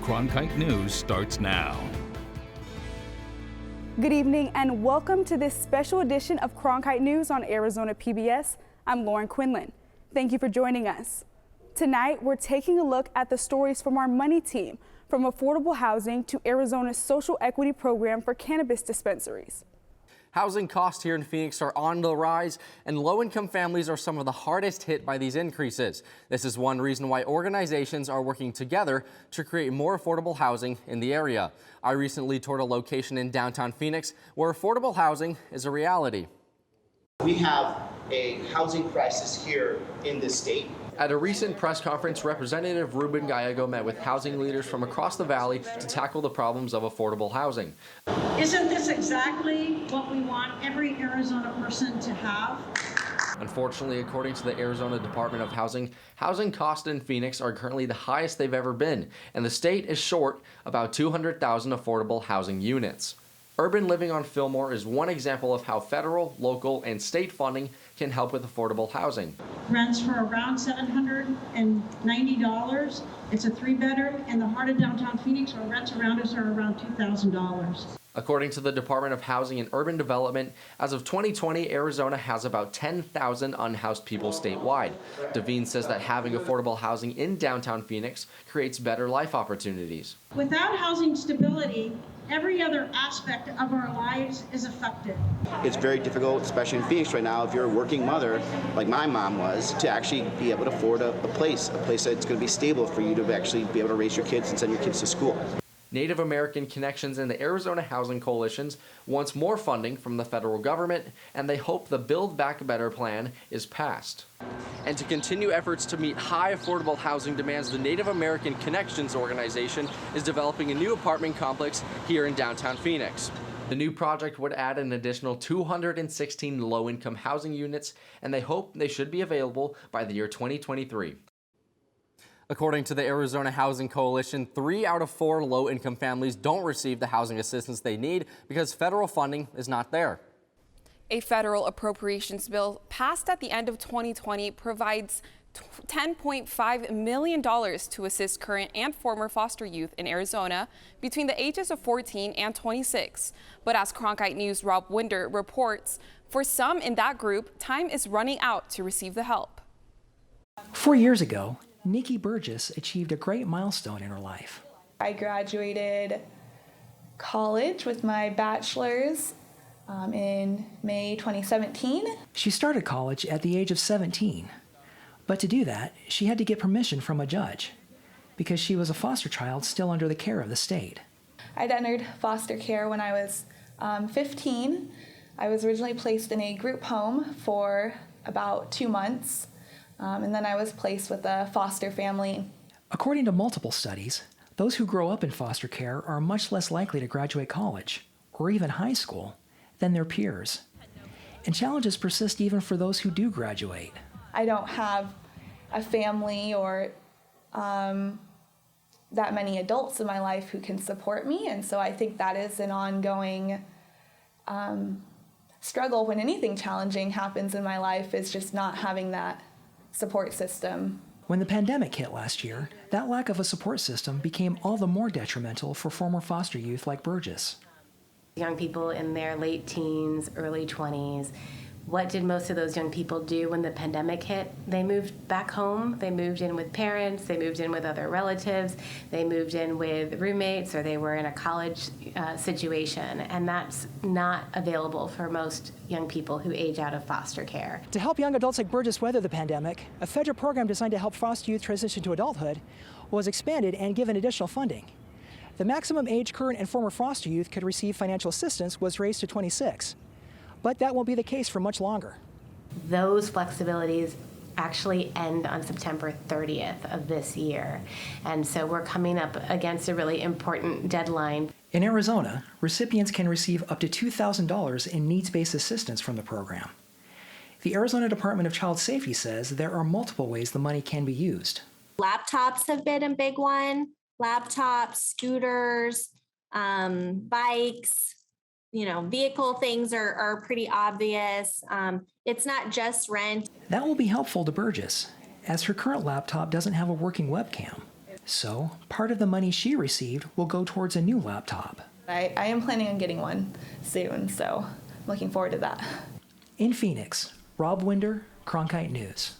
Cronkite News starts now. Good evening and welcome to this special edition of Cronkite News on Arizona PBS. I'm Lauren Quinlan. Thank you for joining us. Tonight, we're taking a look at the stories from our Money team, from affordable housing to Arizona's social equity program for cannabis dispensaries. Housing costs here in Phoenix are on the rise, and low-income families are some of the hardest hit by these increases. This is one reason why organizations are working together to create more affordable housing in the area. I recently toured a location in downtown Phoenix where affordable housing is a reality. We have a housing crisis here in this state. At a recent press conference, Representative Ruben Gallego met with housing leaders from across the valley to tackle the problems of affordable housing. Isn't this exactly what we want every Arizona person to have? Unfortunately, according to the Arizona Department of Housing, housing costs in Phoenix are currently the highest they've ever been, and the state is short about 200,000 affordable housing units. Urban living on Fillmore is one example of how federal, local, and state funding can help with affordable housing. Rents for around $790. It's a 3-bedroom in the heart of downtown Phoenix, where rents around us are around $2,000. According to the Department of Housing and Urban Development, as of 2020, Arizona has about 10,000 unhoused people statewide. Devine says that having affordable housing in downtown Phoenix creates better life opportunities. Without housing stability, every other aspect of our lives is affected. It's very difficult, especially in Phoenix right now, if you're a working mother, like my mom was, to actually be able to afford a place that's going to be stable for you to actually be able to raise your kids and send your kids to school. Native American Connections and the Arizona Housing Coalitions wants more funding from the federal government, and they hope the Build Back Better plan is passed. And to continue efforts to meet high affordable housing demands, the Native American Connections organization is developing a new apartment complex here in downtown Phoenix. The new project would add an additional 216 low-income housing units, and they hope they should be available by the year 2023. According to the Arizona Housing Coalition, 3 out of 4 low-income families don't receive the housing assistance they need because federal funding is not there. A federal appropriations bill passed at the end of 2020 provides $10.5 million to assist current and former foster youth in Arizona between the ages of 14 and 26. But as Cronkite News' Rob Winder reports, for some in that group, time is running out to receive the help. 4 years ago, Nikki Burgess achieved a great milestone in her life. I graduated college with my bachelor's in May 2017. She started college at the age of 17, but to do that, she had to get permission from a judge because she was a foster child still under the care of the state. I'd entered foster care when I was 15. I was originally placed in a group home for about 2 months. And then I was placed with a foster family. According to multiple studies, those who grow up in foster care are much less likely to graduate college or even high school than their peers. And challenges persist even for those who do graduate. I don't have a family or that many adults in my life who can support me, and so I think that is an ongoing struggle when anything challenging happens in my life, is just not having that support system. When the pandemic hit last year, that lack of a support system became all the more detrimental for former foster youth like Burgess. Young people in their late teens, early 20s, what did most of those young people do when the pandemic hit? They moved back home, they moved in with parents, they moved in with other relatives, they moved in with roommates, or they were in a college situation, and that's not available for most young people who age out of foster care. To help young adults like Burgess weather the pandemic, a federal program designed to help foster youth transition to adulthood was expanded and given additional funding. The maximum age current and former foster youth could receive financial assistance was raised to 26. But that won't be the case for much longer. Those flexibilities actually end on September 30th of this year. And so we're coming up against a really important deadline. In Arizona, recipients can receive up to $2,000 in needs-based assistance from the program. The Arizona Department of Child Safety says there are multiple ways the money can be used. Laptops have been a big one. Laptops, scooters, bikes. Vehicle things are pretty obvious. It's not just rent. That will be helpful to Burgess, as her current laptop doesn't have a working webcam. So part of the money she received will go towards a new laptop. I am planning on getting one soon, so I'm looking forward to that. In Phoenix, Rob Winder, Cronkite News.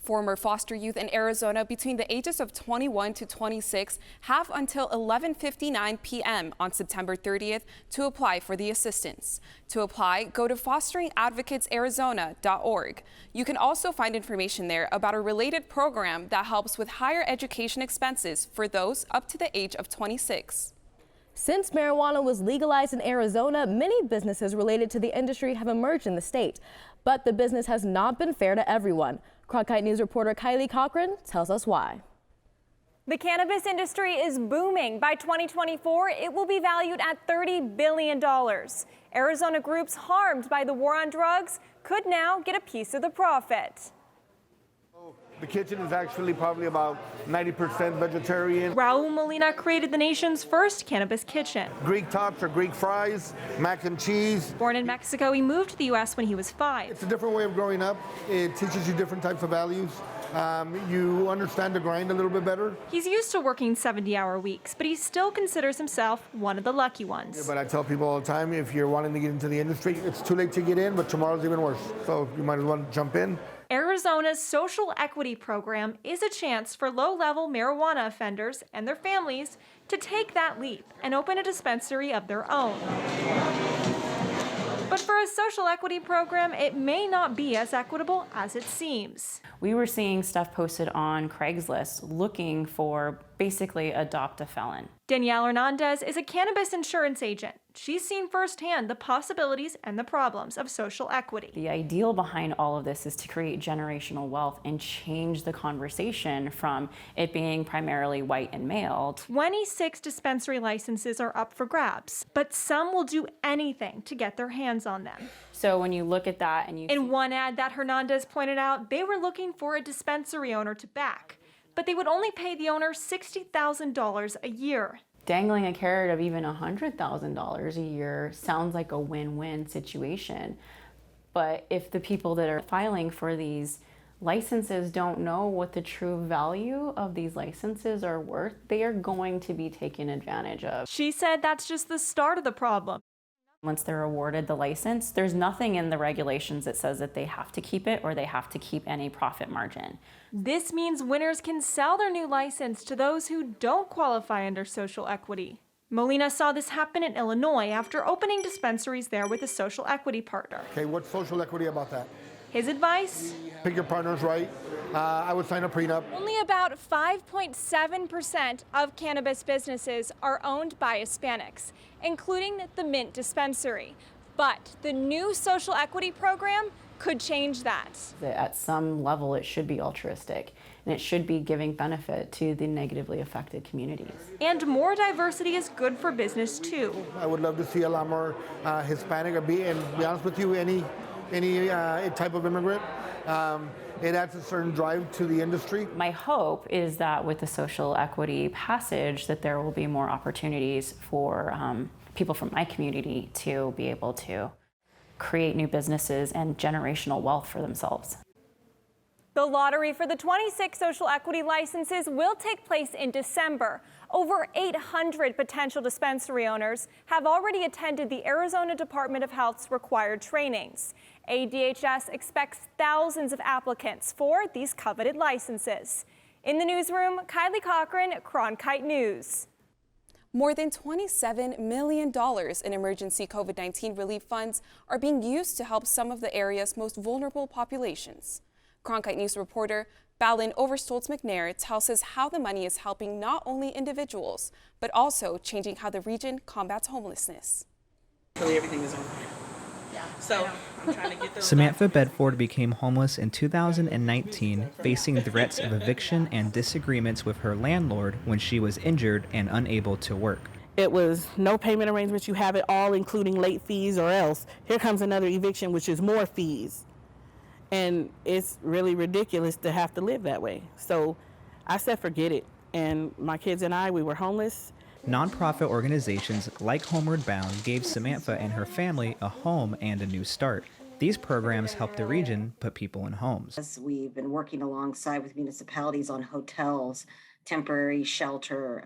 Former foster youth in Arizona between the ages of 21 to 26 have until 11:59 p.m. on September 30th to apply for the assistance. To apply, go to fosteringadvocatesarizona.org. You can also find information there about a related program that helps with higher education expenses for those up to the age of 26. Since marijuana was legalized in Arizona, many businesses related to the industry have emerged in the state. But the business has not been fair to everyone. Cronkite News reporter Kylie Cochran tells us why. The cannabis industry is booming. By 2024, it will be valued at $30 billion. Arizona groups harmed by the war on drugs could now get a piece of the profit. The kitchen is actually probably about 90% vegetarian. Raul Molina created the nation's first cannabis kitchen. Greek tots or Greek fries, mac and cheese. Born in Mexico, he moved to the U.S. when he was 5. It's a different way of growing up. It teaches you different types of values. You understand the grind a little bit better. He's used to working 70-hour weeks, but he still considers himself one of the lucky ones. Yeah, but I tell people all the time, if you're wanting to get into the industry, it's too late to get in, but tomorrow's even worse. So you might as well jump in. Arizona's social equity program is a chance for low-level marijuana offenders and their families to take that leap and open a dispensary of their own. But for a social equity program, it may not be as equitable as it seems. We were seeing stuff posted on Craigslist looking for basically adopt a felon. Danielle Hernandez is a cannabis insurance agent. She's seen firsthand the possibilities and the problems of social equity. The ideal behind all of this is to create generational wealth and change the conversation from it being primarily white and male. 26 dispensary licenses are up for grabs, but some will do anything to get their hands on them. So when you look at that and you... In one ad that Hernandez pointed out, they were looking for a dispensary owner to back, but they would only pay the owner $60,000 a year. Dangling a carrot of even $100,000 a year sounds like a win-win situation. But if the people that are filing for these licenses don't know what the true value of these licenses are worth, they are going to be taken advantage of. She said that's just the start of the problem. Once they're awarded the license, there's nothing in the regulations that says that they have to keep it or they have to keep any profit margin. This means winners can sell their new license to those who don't qualify under social equity. Molina saw this happen in Illinois after opening dispensaries there with a social equity partner. Okay, what's social equity about that? His advice? Pick your partners right. I would sign a prenup. Only about 5.7% of cannabis businesses are owned by Hispanics, including the Mint dispensary. But the new social equity program could change that. At some level, it should be altruistic, and it should be giving benefit to the negatively affected communities. And more diversity is good for business, too. I would love to see a lot more Hispanic, and be honest with you, any type of immigrant. It adds a certain drive to the industry. My hope is that with the social equity passage, that there will be more opportunities for people from my community to be able to create new businesses and generational wealth for themselves. The lottery for the 26 social equity licenses will take place in December. Over 800 potential dispensary owners have already attended the Arizona Department of Health's required trainings. ADHS expects thousands of applicants for these coveted licenses. In the newsroom, Kylie Cochran, Cronkite News. More than $27 million in emergency COVID-19 relief funds are being used to help some of the area's most vulnerable populations. Cronkite News reporter Balin Overstolz-McNair tells us how the money is helping not only individuals, but also changing how the region combats homelessness. Really, everything is on fire. Yeah. So I'm trying to get those. Samantha Bedford became homeless in 2019, facing threats of eviction and disagreements with her landlord when she was injured and unable to work. It was no payment arrangements. You have it all, including late fees, or else here comes another eviction, which is more fees. And it's really ridiculous to have to live that way. So I said, forget it. And my kids and I, we were homeless. Nonprofit organizations like Homeward Bound gave Samantha and her family a home and a new start. These programs help the region put people in homes. We've been working alongside with municipalities on hotels temporary shelter,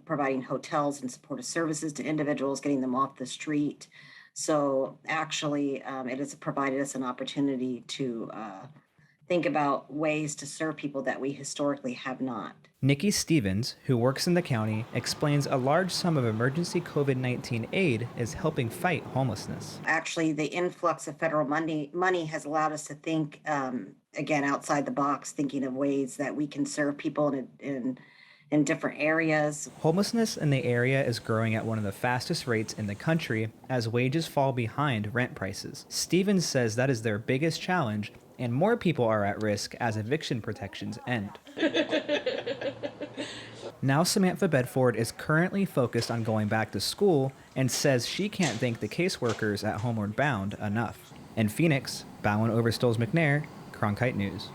providing hotels and supportive services to individuals, getting them off the street. So actually, it has provided us an opportunity to think about ways to serve people that we historically have not. Nikki Stevens, who works in the county, explains a large sum of emergency COVID-19 aid is helping fight homelessness. Actually, the influx of federal money has allowed us to think, again, outside the box, thinking of ways that we can serve people in different areas. Homelessness in the area is growing at one of the fastest rates in the country as wages fall behind rent prices. Stevens says that is their biggest challenge, and more people are at risk as eviction protections end. Now Samantha Bedford is currently focused on going back to school and says she can't thank the caseworkers at Homeward Bound enough. In Phoenix, Bowen Overstoles McNair, Cronkite News.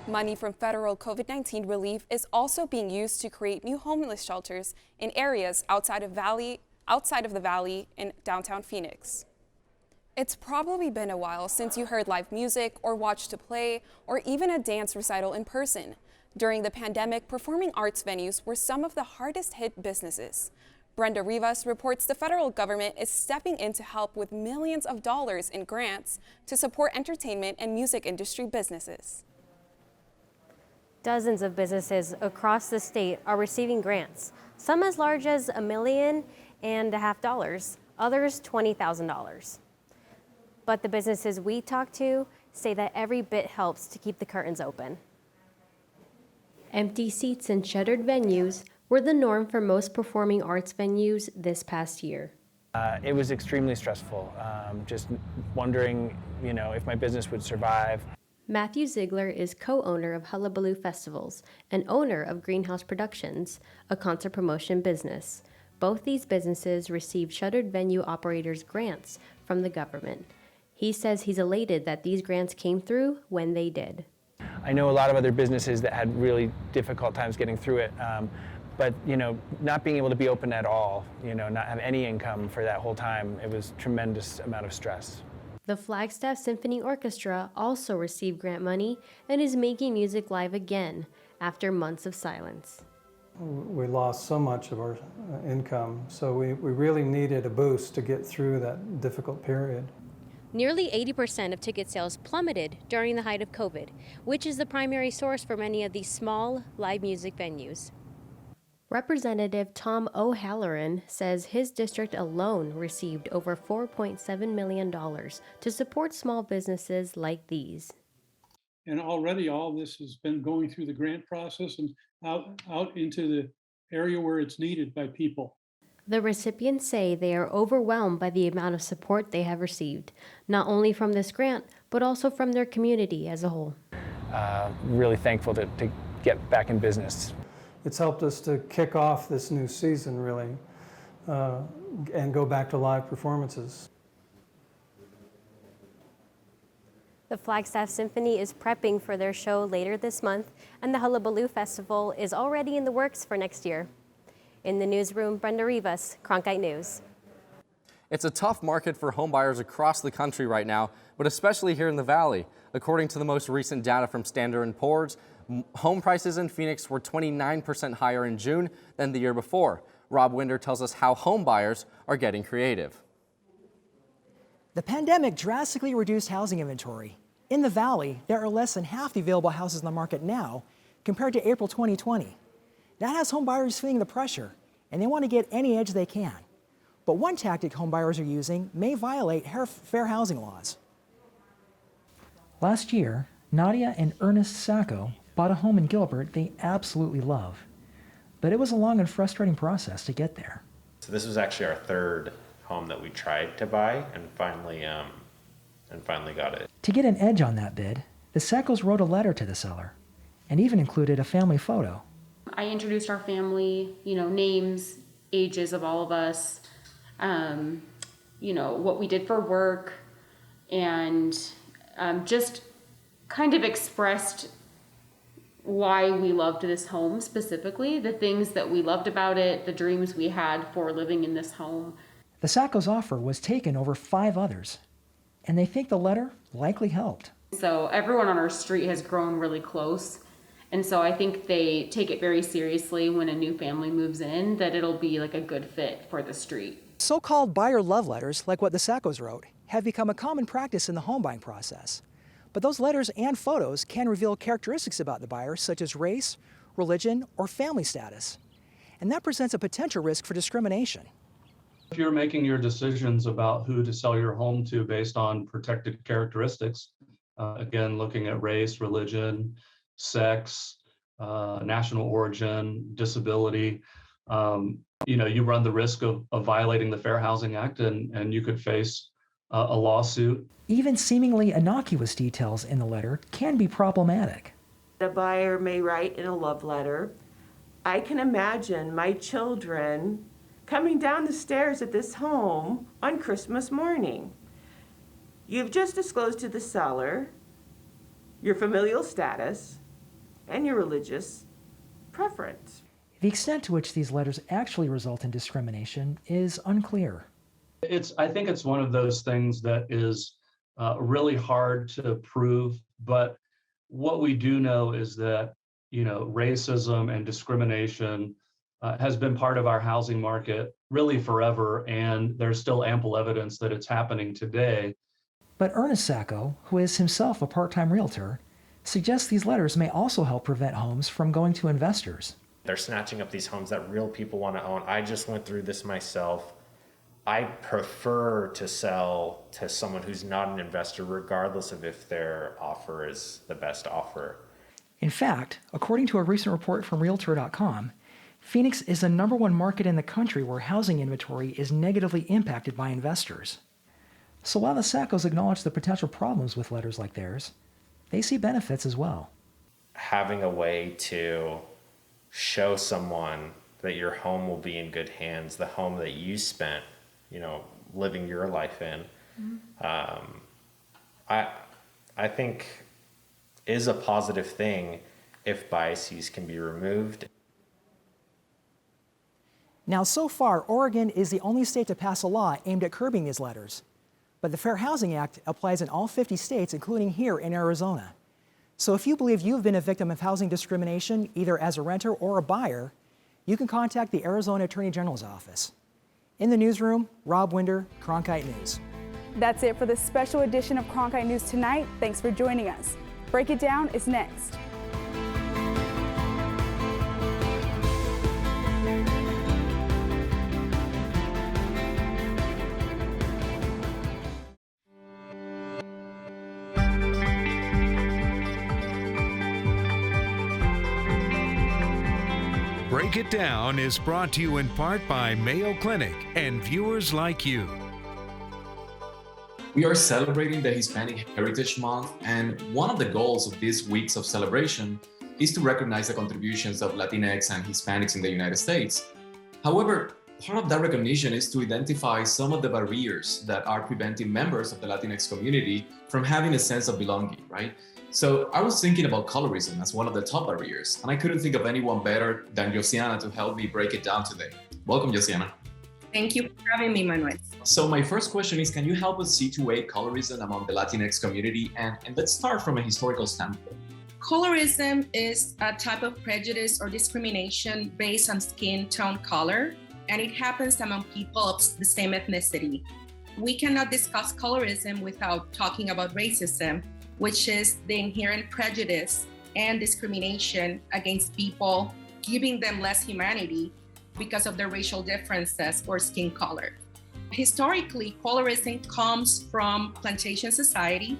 Money from federal COVID-19 relief is also being used to create new homeless shelters in areas outside of the valley in downtown Phoenix. It's probably been a while since you heard live music or watched a play or even a dance recital in person. During the pandemic, performing arts venues were some of the hardest hit businesses. Brenda Rivas reports the federal government is stepping in to help with millions of dollars in grants to support entertainment and music industry businesses. Dozens of businesses across the state are receiving grants, some as large as $1.5 million, others $20,000. But the businesses we talk to say that every bit helps to keep the curtains open. Empty seats in shuttered venues were the norm for most performing arts venues this past year. It was extremely stressful, just wondering, if my business would survive. Matthew Ziegler is co-owner of Hullabaloo Festivals and owner of Greenhouse Productions, a concert promotion business. Both these businesses received shuttered venue operators grants from the government. He says he's elated that these grants came through when they did. I know a lot of other businesses that had really difficult times getting through it, but not being able to be open at all, not have any income for that whole time, it was a tremendous amount of stress. The Flagstaff Symphony Orchestra also received grant money and is making music live again after months of silence. We lost so much of our income, so we really needed a boost to get through that difficult period. Nearly 80% of ticket sales plummeted during the height of COVID, which is the primary source for many of these small live music venues. Representative Tom O'Halloran says his district alone received over $4.7 million to support small businesses like these. And already all this has been going through the grant process and out into the area where it's needed by people. The recipients say they are overwhelmed by the amount of support they have received, not only from this grant, but also from their community as a whole. Really thankful to get back in business. It's helped us to kick off this new season, really, and go back to live performances. The Flagstaff Symphony is prepping for their show later this month, and the Hullabaloo Festival is already in the works for next year. In the newsroom, Brenda Rivas, Cronkite News. It's a tough market for homebuyers across the country right now, but especially here in the Valley. According to the most recent data from Standard & Poor's, home prices in Phoenix were 29% higher in June than the year before. Rob Winder tells us how homebuyers are getting creative. The pandemic drastically reduced housing inventory. In the Valley, there are less than half the available houses in the market now compared to April 2020. That has homebuyers feeling the pressure, and they want to get any edge they can. But one tactic homebuyers are using may violate fair housing laws. Last year, Nadia and Ernest Sacco bought a home in Gilbert they absolutely love. But it was a long and frustrating process to get there. So this was actually our third home that we tried to buy and finally got it. To get an edge on that bid, the Sackos wrote a letter to the seller and even included a family photo. I introduced our family, names, ages of all of us, what we did for work, and just kind of expressed why we loved this home specifically, the things that we loved about it, the dreams we had for living in this home. The Sackos' offer was taken over 5 others, and they think the letter likely helped. So everyone on our street has grown really close, And so I think they take it very seriously when a new family moves in, that it'll be like a good fit for the street. So-called buyer love letters, like what the Sackos wrote, have become a common practice in the home buying process. But those letters and photos can reveal characteristics about the buyer, such as race, religion, or family status. And that presents a potential risk for discrimination. If you're making your decisions about who to sell your home to based on protected characteristics, again, looking at race, religion, sex, national origin, disability, you run the risk of violating the Fair Housing Act, and you could face a lawsuit. Even seemingly innocuous details in the letter can be problematic. A buyer may write in a love letter, "I can imagine my children coming down the stairs at this home on Christmas morning. You've just disclosed to the seller your familial status and your religious preference." The extent to which these letters actually result in discrimination is unclear. I think it's one of those things that is really hard to prove, but what we do know is that, racism and discrimination has been part of our housing market really forever, and there's still ample evidence that it's happening today. But Ernest Sacco, who is himself a part-time realtor, suggests these letters may also help prevent homes from going to investors. They're snatching up these homes that real people want to own. I just went through this myself. I prefer to sell to someone who's not an investor, regardless of if their offer is the best offer. In fact, according to a recent report from Realtor.com, Phoenix is the #1 market in the country where housing inventory is negatively impacted by investors. So while the Sackos acknowledge the potential problems with letters like theirs, they see benefits as well. Having a way to show someone that your home will be in good hands, the home that you spent, living your life in, I think is a positive thing if biases can be removed. Now, so far, Oregon is the only state to pass a law aimed at curbing these letters. But the Fair Housing Act applies in all 50 states, including here in Arizona. So if you believe you've been a victim of housing discrimination, either as a renter or a buyer, you can contact the Arizona Attorney General's office. In the newsroom, Rob Winder, Cronkite News. That's it for this special edition of Cronkite News tonight. Thanks for joining us. Break It Down is next. Break It Down is brought to you in part by Mayo Clinic and viewers like you. We are celebrating the Hispanic Heritage Month, and one of the goals of these weeks of celebration is to recognize the contributions of Latinx and Hispanics in the United States. However, part of that recognition is to identify some of the barriers that are preventing members of the Latinx community from having a sense of belonging, right? So I was thinking about colorism as one of the top barriers, and I couldn't think of anyone better than Josiana to help me break it down today. Welcome, Josiana. Thank you for having me, Manuel. So my first question is, can you help us situate colorism among the Latinx community? And let's start from a historical standpoint. Colorism is a type of prejudice or discrimination based on skin tone color, and it happens among people of the same ethnicity. We cannot discuss colorism without talking about racism, which is the inherent prejudice and discrimination against people, giving them less humanity because of their racial differences or skin color. Historically, colorism comes from plantation society.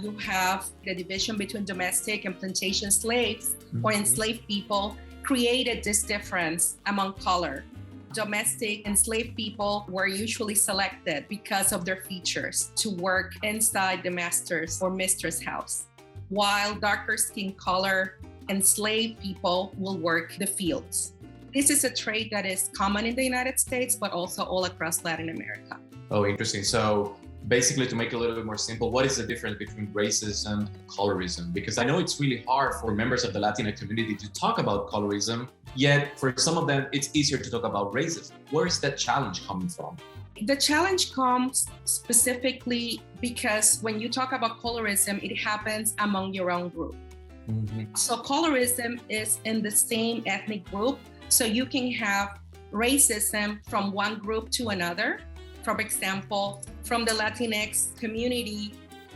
You have the division between domestic and plantation slaves or enslaved people created this difference among color. Domestic enslaved people were usually selected because of their features to work inside the master's or mistress' house, while darker skin color enslaved people will work the fields. This is a trait that is common in the United States, but also all across Latin America. Oh, interesting. So basically, to make it a little bit more simple, what is the difference between racism and colorism? Because I know it's really hard for members of the Latinx community to talk about colorism, yet for some of them, it's easier to talk about racism. Where is that challenge coming from? The challenge comes specifically because when you talk about colorism, it happens among your own group. So colorism is in the same ethnic group. So you can have racism from one group to another. For example, from the Latinx community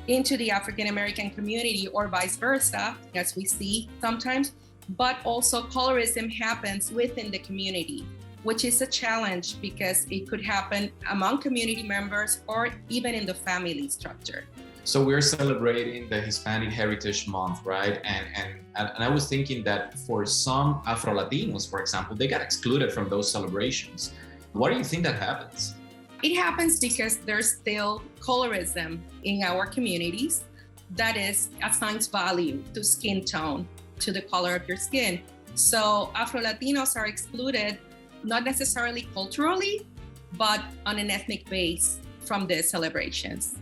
into the African American community, or vice versa, as we see sometimes. But also colorism happens within the community, which is a challenge because it could happen among community members or even in the family structure. So we're celebrating the Hispanic Heritage Month, right? And I was thinking that for some Afro-Latinos, for example, they got excluded from those celebrations. Why do you think that happens? It happens because there's still colorism in our communities that is assigns value to skin tone, to the color of your skin. So Afro-Latinos are excluded, not necessarily culturally, but on an ethnic base from the celebrations.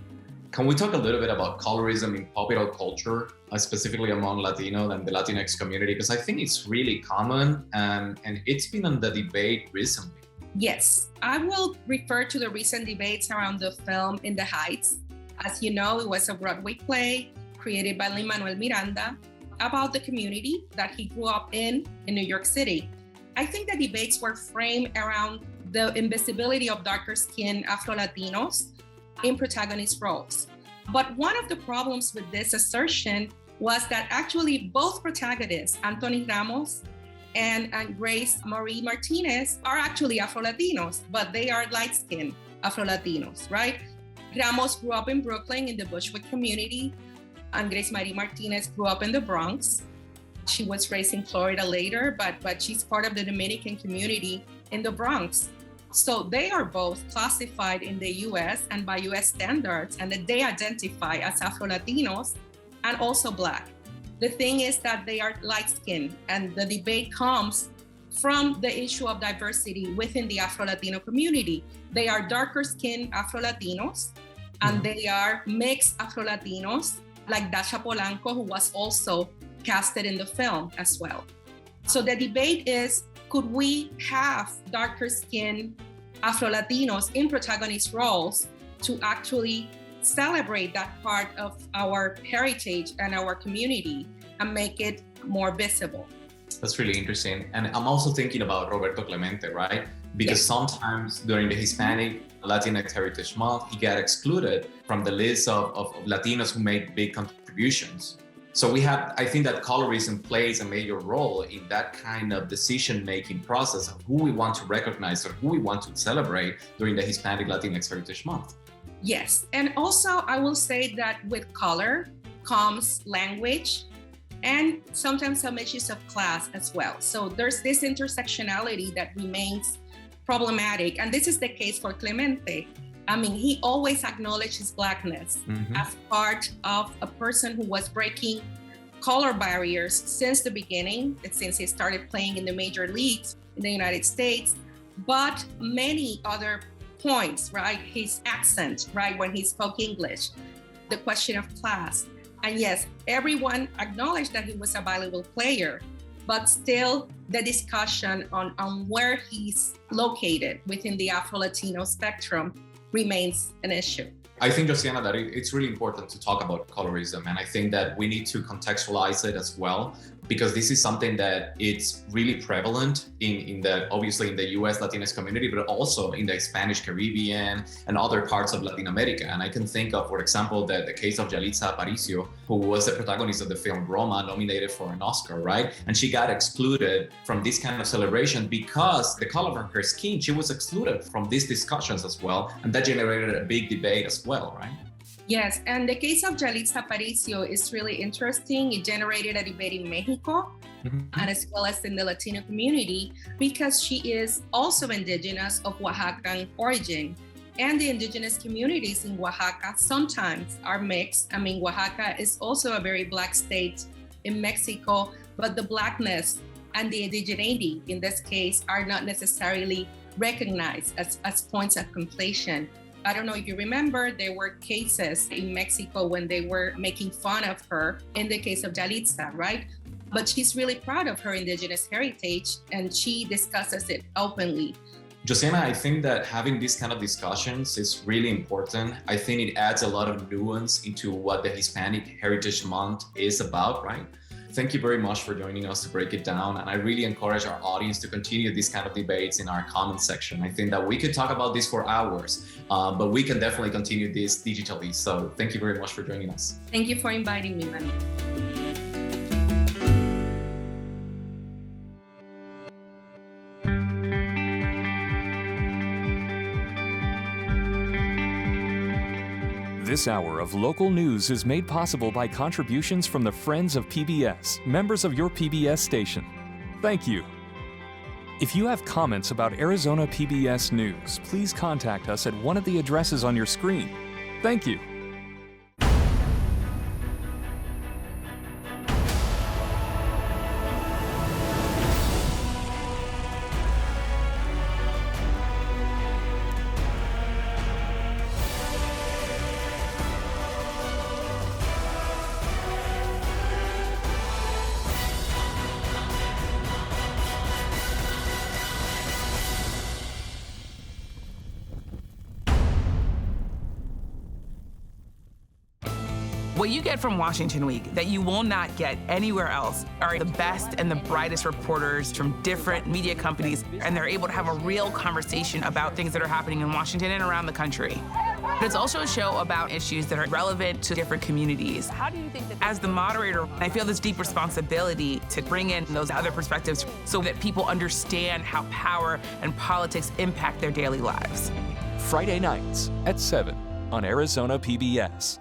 Can we talk a little bit about colorism in popular culture, specifically among Latino and the Latinx community? Because I think it's really common and it's been on the debate recently. Yes, I will refer to the recent debates around the film In the Heights. As you know, it was a Broadway play created by Lin-Manuel Miranda about the community that he grew up in New York City. I think the debates were framed around the invisibility of darker skinned Afro-Latinos in protagonist roles. But one of the problems with this assertion was that actually both protagonists, Anthony Ramos and Grace Marie Martinez, are actually Afro-Latinos, but they are light-skinned Afro-Latinos, right? Ramos grew up in Brooklyn in the Bushwick community, and Grace Marie Martinez grew up in the Bronx. She was raised in Florida later, but she's part of the Dominican community in the Bronx. So they are both classified in the US and by US standards, and that they identify as Afro-Latinos and also Black. The thing is that they are light-skinned, and the debate comes from the issue of diversity within the Afro-Latino community. They are darker-skinned Afro-Latinos, and they are mixed Afro-Latinos, like Dasha Polanco, who was also casted in the film as well. So the debate is, could we have darker skinned Afro-Latinos in protagonist roles to actually celebrate that part of our heritage and our community and make it more visible? That's really interesting. And I'm also thinking about Roberto Clemente, right? Because sometimes during the Hispanic Latinx Heritage Month, he got excluded from the list of Latinos who made big contributions. So I think that colorism plays a major role in that kind of decision-making process of who we want to recognize or who we want to celebrate during the Hispanic Latinx Heritage Month. Yes, and also I will say that with color comes language and sometimes some issues of class as well. So there's this intersectionality that remains problematic, and this is the case for Clemente. I mean, he always acknowledged his Blackness as part of a person who was breaking color barriers since the beginning, since he started playing in the major leagues in the United States. But many other points, right? His accent, right? When he spoke English, the question of class. And yes, everyone acknowledged that he was a valuable player, but still the discussion on where he's located within the Afro-Latino spectrum remains an issue. I think, Josiana, that it's really important to talk about colorism, and I think that we need to contextualize it as well, because this is something that it's really prevalent obviously in the US Latinx community, but also in the Spanish Caribbean and other parts of Latin America. And I can think of, for example, the case of Yalitza Aparicio, who was the protagonist of the film Roma, nominated for an Oscar, right? And she got excluded from this kind of celebration because the color of her skin, she was excluded from these discussions as well. And that generated a big debate as well, right? Yes, and the case of Yalitza Aparicio is really interesting. It generated a debate in Mexico and as well as in the Latino community, because she is also indigenous of Oaxacan origin. And the indigenous communities in Oaxaca sometimes are mixed. I mean, Oaxaca is also a very Black state in Mexico, but the Blackness and the indigeneity in this case are not necessarily recognized as points of conflation. I don't know if you remember, there were cases in Mexico when they were making fun of her in the case of Yalitza, right? But she's really proud of her indigenous heritage and she discusses it openly. Josiana, I think that having these kind of discussions is really important. I think it adds a lot of nuance into what the Hispanic Heritage Month is about, right? Thank you very much for joining us to break it down. And I really encourage our audience to continue these kind of debates in our comment section. I think that we could talk about this for hours, but we can definitely continue this digitally. So thank you very much for joining us. Thank you for inviting me, Manny. This hour of local news is made possible by contributions from the Friends of PBS, members of your PBS station. Thank you. If you have comments about Arizona PBS News, please contact us at one of the addresses on your screen. Thank you. What you get from Washington Week that you will not get anywhere else are the best and the brightest reporters from different media companies, and they're able to have a real conversation about things that are happening in Washington and around the country. But it's also a show about issues that are relevant to different communities. How do you think that, as the moderator, I feel this deep responsibility to bring in those other perspectives so that people understand how power and politics impact their daily lives. Friday nights at 7 on Arizona PBS.